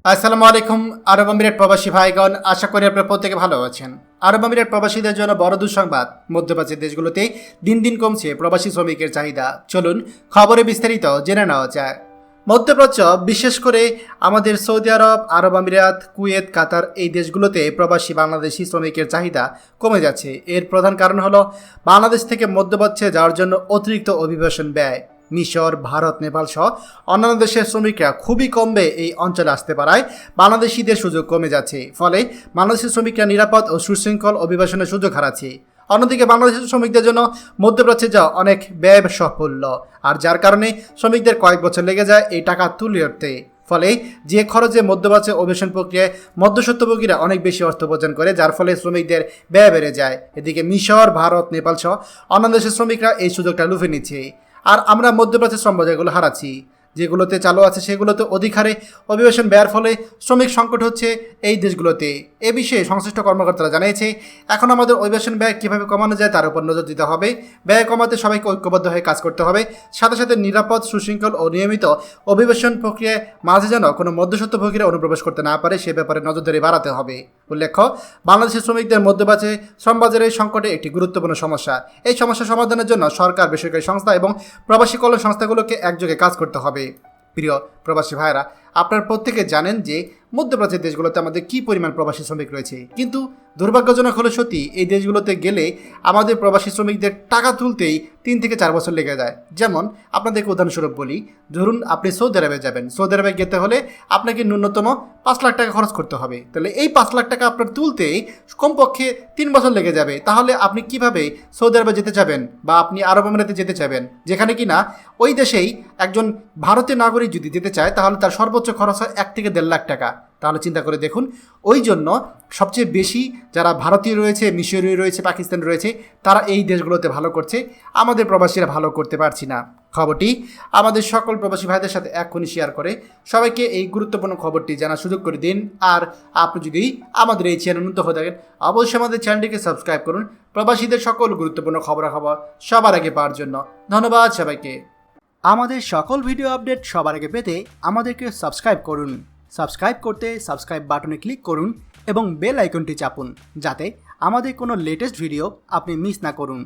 আসসালামু আলাইকুম। আরব আমিরাত প্রবাসী ভাইগণ, আশা করি আপনারা প্রত্যেকে ভালো আছেন। আরব আমিরাত প্রবাসীদের জন্য বড় দুঃসংবাদ, মধ্যপ্রাচ্যের দেশগুলোতে দিন দিন কমছে প্রবাসী শ্রমিকের চাহিদা। চলুন খবরে বিস্তারিত জেনে নেওয়া যায়। মধ্যপ্রাচ্য, বিশেষ করে আমাদের সৌদি আরব, আরব আমিরাত, কুয়েত, কাতার এই দেশগুলোতে প্রবাসী বাংলাদেশি শ্রমিকের চাহিদা কমে যাচ্ছে। এর প্রধান কারণ হলো বাংলাদেশ থেকে মধ্যপ্রাচ্যে যাওয়ার জন্য অতিরিক্ত অভিবাসন ব্যয়। মিশর, ভারত, নেপাল সহ অন্যান্য দেশের শ্রমিকরা খুবই কমবে এই অঞ্চলে আসতে পারায় বাংলাদেশিদের সুযোগ কমে যাচ্ছে। ফলে বাংলাদেশের শ্রমিকরা নিরাপদ ও সুশৃঙ্খল অভিবাসনের সুযোগ হারাচ্ছে। অন্যদিকে বাংলাদেশের শ্রমিকদের জন্য মধ্যপ্রাচ্যে যাওয়া অনেক ব্যয়সাহুল্য, আর যার কারণে শ্রমিকদের কয়েক বছর লেগে যায় এই টাকা তুলে উঠতে। ফলে যে খরচে মধ্যপ্রাচ্যে অভিবাসন প্রক্রিয়ায় মধ্যস্বত্বভোগীরা অনেক বেশি অর্থ উপার্জন করে, যার ফলে শ্রমিকদের ব্যয় বেড়ে যায়। এদিকে মিশর, ভারত, নেপাল সহ অন্যান্য দেশের শ্রমিকরা এই সুযোগটা লুফে নিচ্ছে। আর আমরা মধ্যপ্রাচ্যের শ্রম বাজারগুলো হারাচ্ছি। যেগুলোতে চালু আছে সেগুলোতে অধিক হারে অভিবাসন ব্যয়ের ফলে শ্রমিক সংকট হচ্ছে এই দেশগুলোতে। এ বিষয়ে সংশ্লিষ্ট কর্মকর্তারা জানিয়েছে, এখন আমাদের অভিবাসন ব্যয় কীভাবে কমানো যায় তার উপর নজর দিতে হবে। ব্যয় কমাতে সবাইকে ঐক্যবদ্ধ হয়ে কাজ করতে হবে। সাথে সাথে নিরাপদ, সুশৃঙ্খল ও নিয়মিত অভিবাসন প্রক্রিয়ায় মাঝে যেন কোনো মধ্যস্বত্বভোগীরা অনুপ্রবেশ করতে না পারে সে ব্যাপারে নজরদারি বাড়াতে হবে। উল্লেখ্য, বাংলাদেশের শ্রমিকদের মধ্যপ্রাচ্যে শ্রমবাজারের সংকটে একটি গুরুত্বপূর্ণ সমস্যা। এই সমস্যা সমাধানের জন্য সরকার, বেসরকারি সংস্থা এবং প্রবাসী কল্যাণ সংস্থাগুলোকে একযোগে কাজ করতে হবে। প্রিয় প্রবাসী ভাইরা, আপনারা প্রত্যেকে জানেন যে মধ্যপ্রাচ্যের দেশগুলোতে আমাদের কী পরিমাণ প্রবাসী শ্রমিক রয়েছে, কিন্তু দুর্ভাগ্যজনক হলো সত্যি এই দেশগুলোতে গেলে আমাদের প্রবাসী শ্রমিকদের টাকা তুলতেই 3 থেকে 4 বছর লেগে যায়। যেমন আপনাদেরকে উদাহরণস্বরূপ বলি, ধরুন আপনি সৌদি আরবে যাবেন। সৌদি আরবে যেতে হলে আপনাকে ন্যূনতম 5 লাখ টাকা খরচ করতে হবে। তাহলে এই 5 লাখ টাকা আপনার তুলতেই কমপক্ষে 3 বছর লেগে যাবে। তাহলে আপনি কিভাবে সৌদি আরবে যেতে চাবেন বা আপনি আরব আমিরাতে যেতে চাবেন, যেখানে কিনা ওই দেশেই একজন ভারতীয় নাগরিক যদি যেতে চায় তাহলে তার সর্বোচ্চ খরচ হয় 1 থেকে 1.5 লাখ টাকা। তাহলে চিন্তা করে দেখুন, ওই জন্য সবচেয়ে বেশি যারা ভারতীয় রয়েছে, মিশরীয় রয়েছে, পাকিস্তান রয়েছে, তারা এই দেশগুলোতে ভালো করছে, আমাদের প্রবাসীরা ভালো করতে পারছি না। খবরটি আমাদের সকল প্রবাসী ভাইদের সাথে এক্ষুনি শেয়ার করে সবাইকে এই গুরুত্বপূর্ণ খবরটি জানার সুযোগ করে দিন। আর আপনি যদি আমাদের এই চ্যানেল নতুন হয়ে থাকেন, অবশ্যই আমাদের চ্যানেলটিকে সাবস্ক্রাইব করুন প্রবাসীদের সকল গুরুত্বপূর্ণ খবরাখবর সবার আগে পাওয়ার জন্য। ধন্যবাদ সবাইকে। আমাদের সকল ভিডিও আপডেট সবার আগে পেতে আমাদেরকে সাবস্ক্রাইব করুন। সাবস্ক্রাইব করতে সাবস্ক্রাইব বাটনে ক্লিক করুন এবং বেল আইকনটি চাপুন, যাতে আমাদের কোনো লেটেস্ট ভিডিও আপনি মিস না করুন।